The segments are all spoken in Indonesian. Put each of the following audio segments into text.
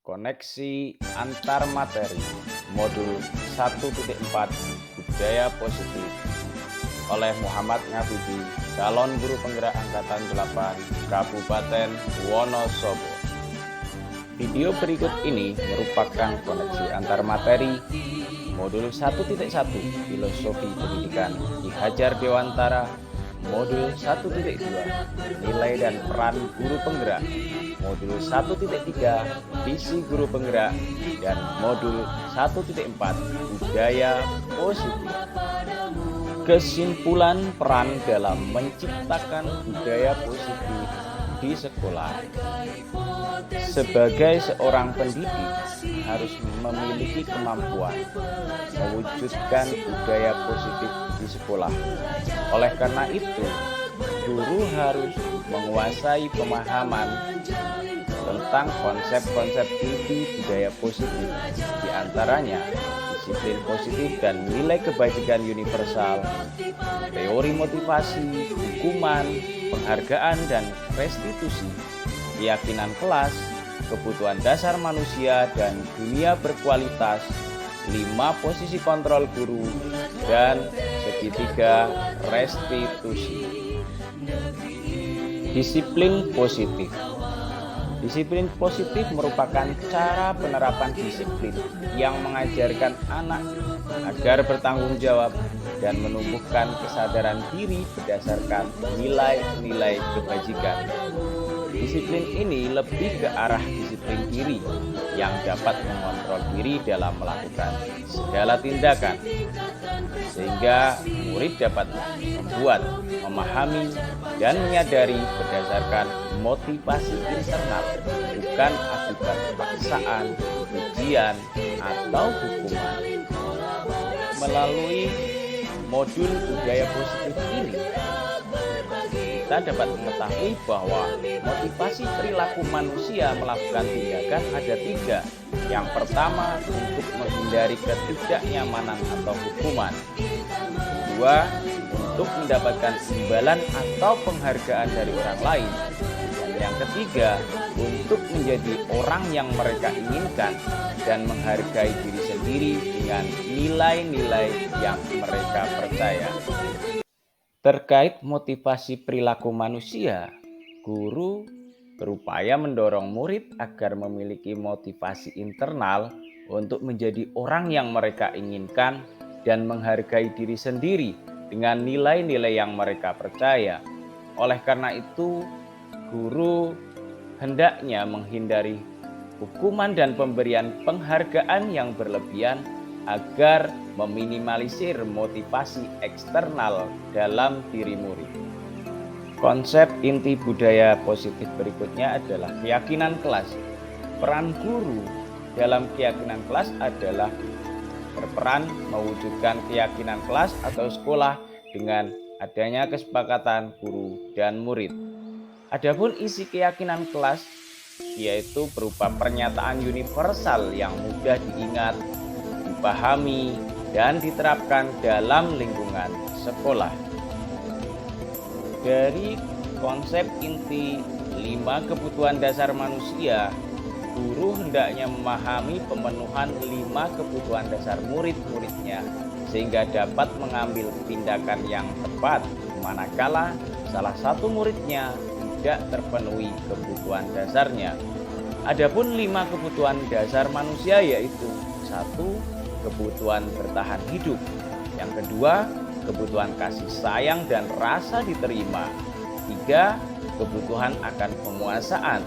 Koneksi antar materi modul 1.4 Budaya Positif oleh Muhammad Ngabibi, calon guru penggerak angkatan 8 Kabupaten Wonosobo. Video berikut ini merupakan koneksi antar materi modul 1.1 Filosofi Pendidikan Ki Hajar Dewantara, modul 1.2 Nilai dan Peran Guru Penggerak, modul 1.3 Visi Guru Penggerak, dan modul 1.4 Budaya Positif. Kesimpulan peran dalam menciptakan budaya positif di sekolah. Sebagai seorang pendidik harus memiliki kemampuan mewujudkan budaya positif di sekolah. Oleh karena itu, guru harus menguasai pemahaman tentang konsep-konsep inti budaya positif, di antaranya disiplin positif dan nilai kebajikan universal, teori motivasi, hukuman, penghargaan dan restitusi, keyakinan kelas, kebutuhan dasar manusia dan dunia berkualitas, 5 posisi kontrol guru, dan segitiga restitusi. Disiplin positif. Disiplin positif merupakan cara penerapan disiplin yang mengajarkan anak agar bertanggung jawab dan menumbuhkan kesadaran diri berdasarkan nilai-nilai kebajikan. Disiplin ini lebih ke arah disiplin diri yang dapat mengontrol diri dalam melakukan segala tindakan, sehingga murid dapat membuat, memahami, dan menyadari berdasarkan motivasi internal, bukan akibat paksaan, ujian, atau hukuman. Melalui modul budaya positif ini, kita dapat mengetahui bahwa motivasi perilaku manusia melakukan tindakan ada 3. Yang pertama, untuk menghindari ketidaknyamanan atau hukuman. Kedua, untuk mendapatkan imbalan atau penghargaan dari orang lain. Dan yang ketiga, untuk menjadi orang yang mereka inginkan dan menghargai diri sendiri dengan nilai-nilai yang mereka percaya. Terkait motivasi perilaku manusia, guru berupaya mendorong murid agar memiliki motivasi internal untuk menjadi orang yang mereka inginkan dan menghargai diri sendiri dengan nilai-nilai yang mereka percaya. Oleh karena itu, guru hendaknya menghindari hukuman dan pemberian penghargaan yang berlebihan agar meminimalisir motivasi eksternal dalam diri murid. Konsep inti budaya positif berikutnya adalah keyakinan kelas. Peran guru dalam keyakinan kelas adalah berperan mewujudkan keyakinan kelas atau sekolah dengan adanya kesepakatan guru dan murid. Adapun isi keyakinan kelas yaitu berupa pernyataan universal yang mudah diingat, dipahami, dan diterapkan dalam lingkungan sekolah. Dari konsep inti 5 kebutuhan dasar manusia, guru hendaknya memahami pemenuhan 5 kebutuhan dasar murid-muridnya sehingga dapat mengambil tindakan yang tepat manakala salah satu muridnya tidak terpenuhi kebutuhan dasarnya. Adapun 5 kebutuhan dasar manusia yaitu 1. Kebutuhan bertahan hidup. Yang kedua, kebutuhan kasih sayang dan rasa diterima. 3. Kebutuhan akan penguasaan.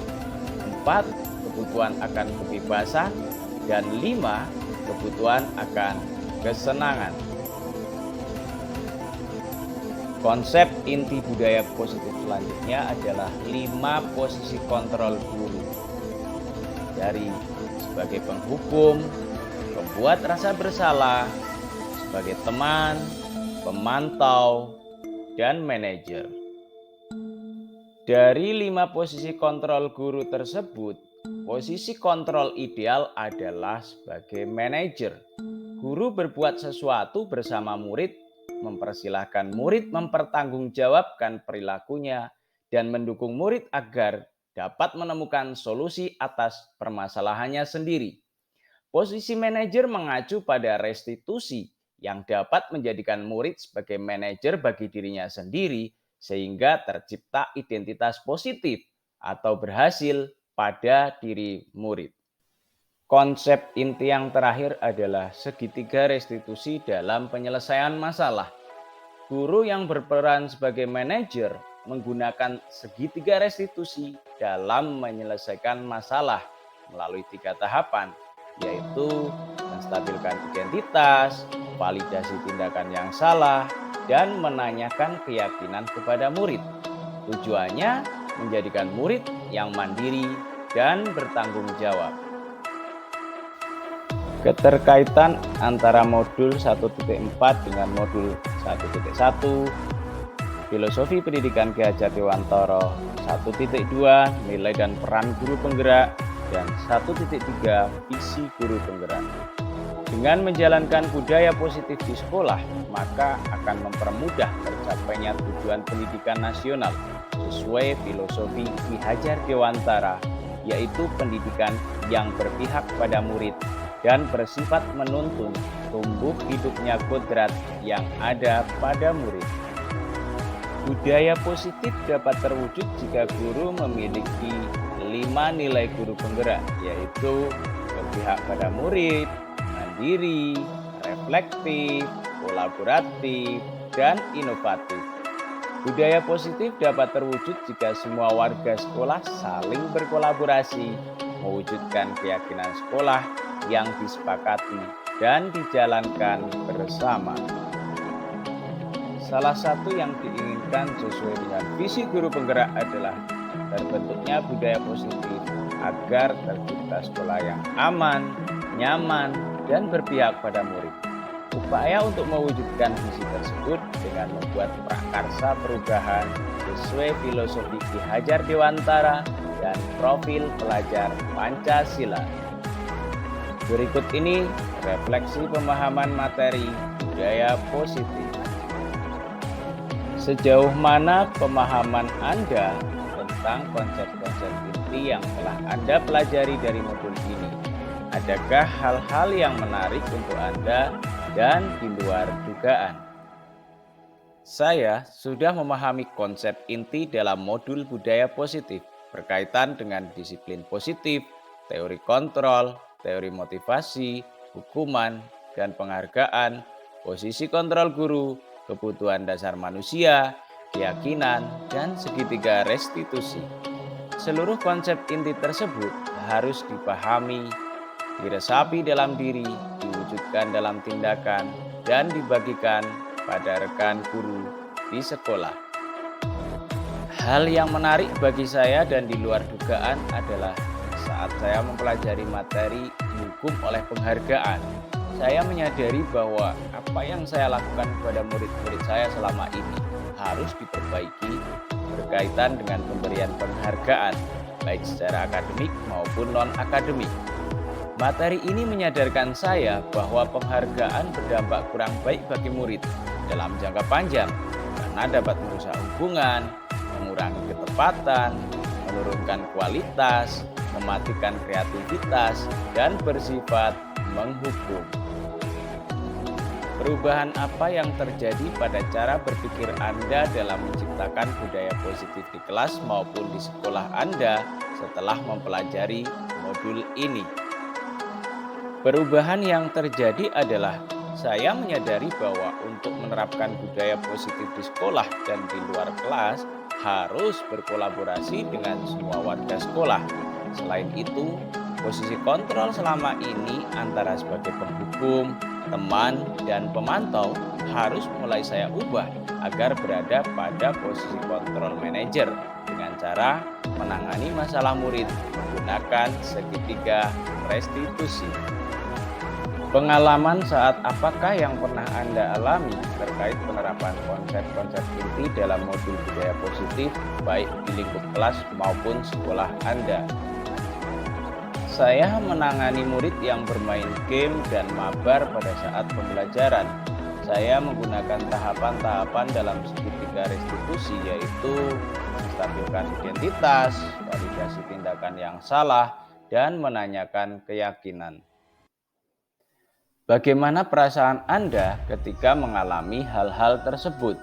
4. Kebutuhan akan kebebasan. Dan 5. Kebutuhan akan kesenangan. Konsep inti budaya positif selanjutnya adalah 5 posisi kontrol guru. Dari sebagai penghukum, pembuat rasa bersalah, sebagai teman, pemantau, dan manajer. Dari 5 posisi kontrol guru tersebut, posisi kontrol ideal adalah sebagai manajer. Guru berbuat sesuatu bersama murid, mempersilahkan murid mempertanggungjawabkan perilakunya, dan mendukung murid agar dapat menemukan solusi atas permasalahannya sendiri. Posisi manajer mengacu pada restitusi yang dapat menjadikan murid sebagai manajer bagi dirinya sendiri sehingga tercipta identitas positif atau berhasil pada diri murid. Konsep inti yang terakhir adalah segitiga restitusi dalam penyelesaian masalah. Guru yang berperan sebagai manajer menggunakan segitiga restitusi dalam menyelesaikan masalah melalui 3 tahapan, yaitu menstabilkan identitas, validasi tindakan yang salah, dan menanyakan keyakinan kepada murid. Tujuannya menjadikan murid yang mandiri dan bertanggung jawab. Keterkaitan antara modul 1.4 dengan modul 1.1 Filosofi Pendidikan Ki Hajar Dewantara, 1.2 Nilai dan Peran Guru Penggerak, dan 1.3 Visi Guru Penggerak. Dengan menjalankan budaya positif di sekolah, maka akan mempermudah tercapainya tujuan pendidikan nasional sesuai filosofi Ki Hajar Dewantara, yaitu pendidikan yang berpihak pada murid dan bersifat menuntun tumbuh hidupnya kodrat yang ada pada murid. Budaya positif dapat terwujud jika guru memiliki 5 nilai guru penggerak, yaitu berpihak pada murid, mandiri, reflektif, kolaboratif, dan inovatif. Budaya positif dapat terwujud jika semua warga sekolah saling berkolaborasi, mewujudkan keyakinan sekolah yang disepakati dan dijalankan bersama. Salah satu yang diinginkan sesuai dengan visi guru penggerak adalah terbentuknya budaya positif agar tercipta sekolah yang aman, nyaman, dan berpihak pada murid. Upaya untuk mewujudkan visi tersebut dengan membuat prakarsa perubahan sesuai filosofi Ki Hajar Dewantara dan profil pelajar Pancasila. Berikut ini refleksi pemahaman materi budaya positif. Sejauh mana pemahaman Anda tentang konsep-konsep inti yang telah Anda pelajari dari modul ini? Adakah hal-hal yang menarik untuk Anda dan di luar dugaan? Saya sudah memahami konsep inti dalam modul budaya positif berkaitan dengan disiplin positif, teori kontrol, teori motivasi, hukuman, dan penghargaan, posisi kontrol guru, kebutuhan dasar manusia, keyakinan, dan segitiga restitusi. Seluruh konsep inti tersebut harus dipahami, diresapi dalam diri, diwujudkan dalam tindakan, dan dibagikan pada rekan guru di sekolah. Hal yang menarik bagi saya dan di luar dugaan adalah saat saya mempelajari materi dihukum oleh penghargaan, saya menyadari bahwa apa yang saya lakukan kepada murid-murid saya selama ini harus diperbaiki berkaitan dengan pemberian penghargaan, baik secara akademik maupun non-akademik. Materi ini menyadarkan saya bahwa penghargaan berdampak kurang baik bagi murid dalam jangka panjang karena dapat merusak hubungan, mengurangi ketepatan, menurunkan kualitas, mematikan kreativitas, dan bersifat menghukum. Perubahan apa yang terjadi pada cara berpikir Anda dalam menciptakan budaya positif di kelas maupun di sekolah Anda setelah mempelajari modul ini? Perubahan yang terjadi adalah saya menyadari bahwa untuk menerapkan budaya positif di sekolah dan di luar kelas harus berkolaborasi dengan semua warga sekolah. Selain itu, posisi kontrol selama ini antara sebagai penghukum, teman, dan pemantau harus mulai saya ubah agar berada pada posisi kontrol manajer dengan cara menangani masalah murid menggunakan segitiga restitusi. Pengalaman saat apakah yang pernah Anda alami terkait penerapan konsep-konsep inti dalam modul budaya positif baik di lingkup kelas maupun sekolah Anda? Saya menangani murid yang bermain game dan mabar pada saat pembelajaran. Saya menggunakan tahapan-tahapan dalam segitiga restitusi, yaitu menstabilkan identitas, validasi tindakan yang salah, dan menanyakan keyakinan. Bagaimana perasaan Anda ketika mengalami hal-hal tersebut?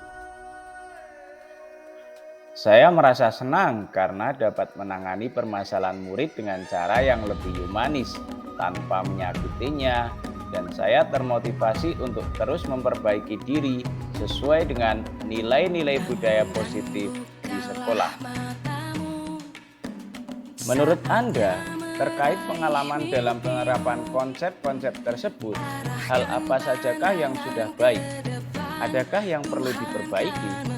Saya merasa senang karena dapat menangani permasalahan murid dengan cara yang lebih humanis tanpa menyakitinya, dan saya termotivasi untuk terus memperbaiki diri sesuai dengan nilai-nilai budaya positif di sekolah. Menurut Anda, terkait pengalaman dalam penerapan konsep-konsep tersebut, hal apa sajakah yang sudah baik? Adakah yang perlu diperbaiki?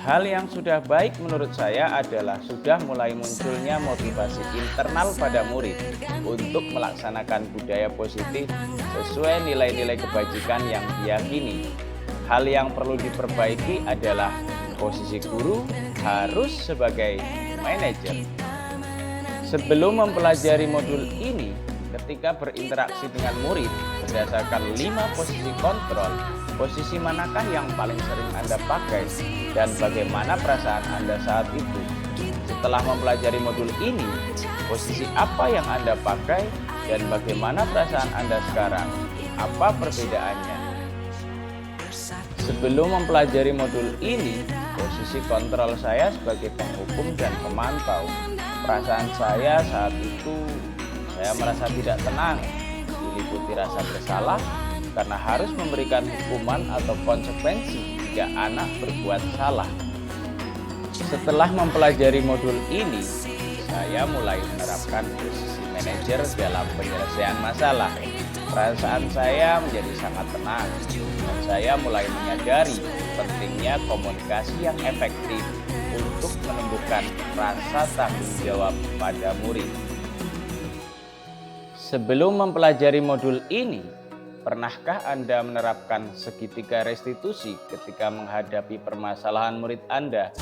Hal yang sudah baik menurut saya adalah sudah mulai munculnya motivasi internal pada murid untuk melaksanakan budaya positif sesuai nilai-nilai kebajikan yang diyakini. Hal yang perlu diperbaiki adalah posisi guru harus sebagai manajer. Sebelum mempelajari modul ini, ketika berinteraksi dengan murid berdasarkan 5 posisi kontrol, posisi manakah yang paling sering Anda pakai dan bagaimana perasaan Anda saat itu? Setelah mempelajari modul ini, posisi apa yang Anda pakai dan bagaimana perasaan Anda sekarang? Apa perbedaannya? Sebelum mempelajari modul ini, posisi kontrol saya sebagai penghukum dan pemantau. Perasaan saya saat itu, saya merasa tidak tenang, diliputi rasa bersalah karena harus memberikan hukuman atau konsekuensi jika anak berbuat salah. Setelah mempelajari modul ini, saya mulai menerapkan posisi manajer dalam penyelesaian masalah. Perasaan saya menjadi sangat tenang dan saya mulai menyadari pentingnya komunikasi yang efektif untuk menumbuhkan rasa tanggung jawab pada murid. Sebelum mempelajari modul ini, pernahkah Anda menerapkan segitiga restitusi ketika menghadapi permasalahan murid Anda?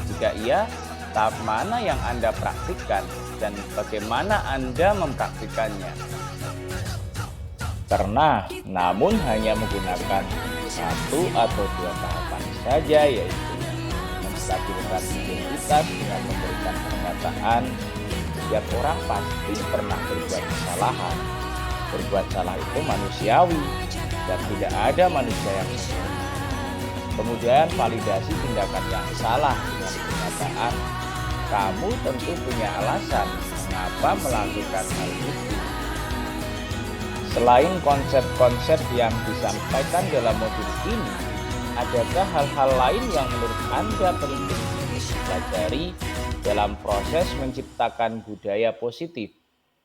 Jika iya, tahap mana yang Anda praktikkan dan bagaimana Anda mempraktikannya? Pernah, namun hanya menggunakan 1 atau 2 tahapan saja, yaitu menstabilkan identitas dengan memberikan pernyataan setiap orang pasti pernah berbuat kesalahan. Berbuat salah itu manusiawi dan tidak ada manusia yang sempurna. Kemudian validasi tindakan yang salah dengan pernyataan, kamu tentu punya alasan mengapa melakukan hal itu. Selain konsep-konsep yang disampaikan dalam modul ini, adakah hal-hal lain yang menurut Anda penting dipelajari dalam proses menciptakan budaya positif,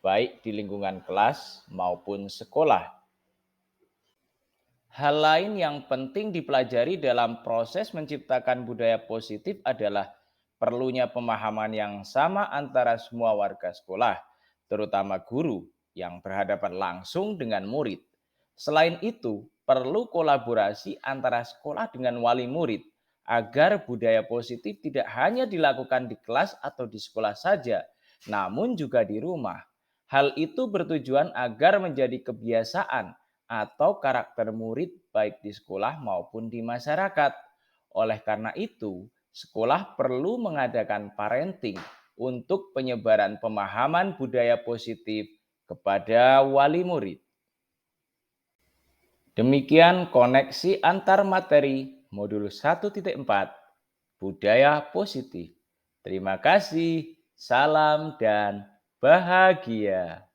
baik di lingkungan kelas maupun sekolah? Hal lain yang penting dipelajari dalam proses menciptakan budaya positif adalah perlunya pemahaman yang sama antara semua warga sekolah, terutama guru yang berhadapan langsung dengan murid. Selain itu, perlu kolaborasi antara sekolah dengan wali murid agar budaya positif tidak hanya dilakukan di kelas atau di sekolah saja, namun juga di rumah. Hal itu bertujuan agar menjadi kebiasaan atau karakter murid baik di sekolah maupun di masyarakat. Oleh karena itu, sekolah perlu mengadakan parenting untuk penyebaran pemahaman budaya positif kepada wali murid. Demikian koneksi antar materi modul 1.4 Budaya Positif. Terima kasih, salam dan bahagia.